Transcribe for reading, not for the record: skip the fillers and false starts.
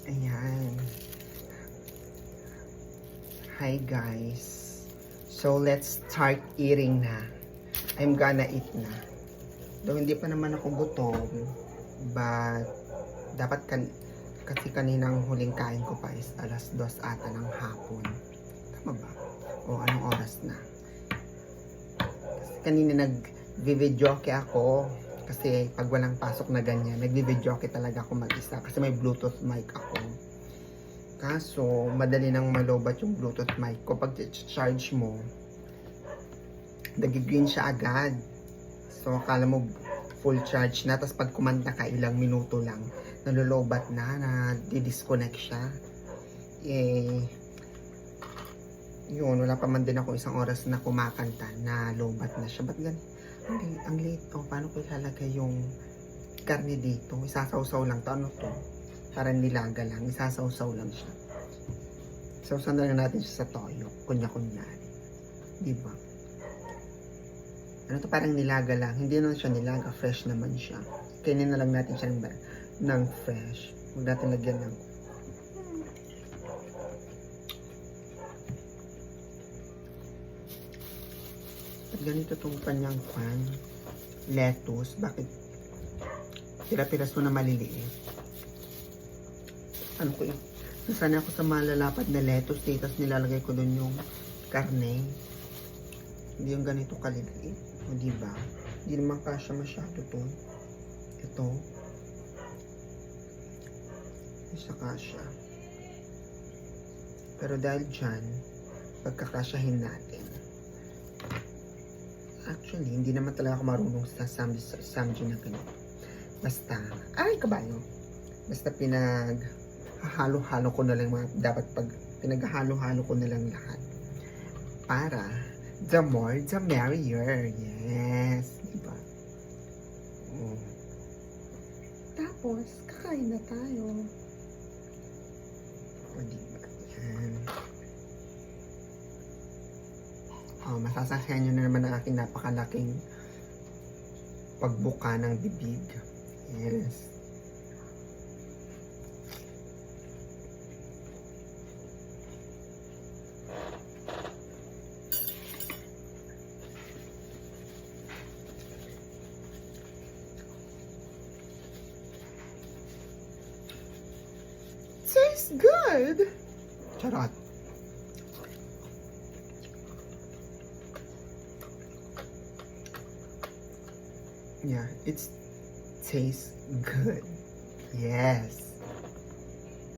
Ayan. Hi guys. So let's start eating na. I'm gonna eat na. Though hindi pa naman ako gutom, but dapat kasi kaninang huling kain ko pa is alas 2 ata ng hapon. Tama ba? O anong oras na? Kasi kanina nag-videoke ako. Kasi pag walang pasok na ganyan, nag-videoke talaga ako mag-isa. Kasi may Bluetooth mic ako. Kaso, madali nang malobat yung Bluetooth mic ko. Pag charge mo, nag-green siya agad. So, akala mo full charge na. Tapos pag kumanta ka, ilang minuto lang, nalulobat na di-disconnect siya. Yun, wala pa man din ako isang oras na kumakanta na lobat na siya. Ba't ganun? Ang late to. Paano ko ilalagay yung karne dito? Isasawsaw lang to. Ano to? Parang nilaga lang. Isasawsaw lang siya. Sawsaw na lang natin siya sa toyo. Kunya-kunyari. Diba? Ano to? Parang nilaga lang. Hindi naman siya nilaga. Fresh naman siya. Kainin na lang natin siya ng fresh. Huwag natin lagyan ng ganito tong kanyang pan. Lettuce. Bakit? Pira-piraso na maliliit. Ano ko yun? Nasana ako sa malalapad na lettuce. Tapos nilalagay ko dun yung karne. Hindi yung ganito kaliliit. O diba? Hindi naman kasya masyado to. Ito. Isa kasya. Pero dahil dyan, pagkakasyahin natin. Actually, hindi naman talaga ako marunong sa samji na ganito. Basta, ay kabayo. Basta halo-halo ko na lang dapat pag pinaghalo-halo ko na lang lahat. Para, the more, the merrier. Yes. Diba? Oh. Tapos, kakain na tayo. O diba? Yan. Masasaksihan nyo na naman ang aking napakalaking pagbuka ng bibig. Yes. Tastes good! Charot. Yeah, it tastes good. Yes.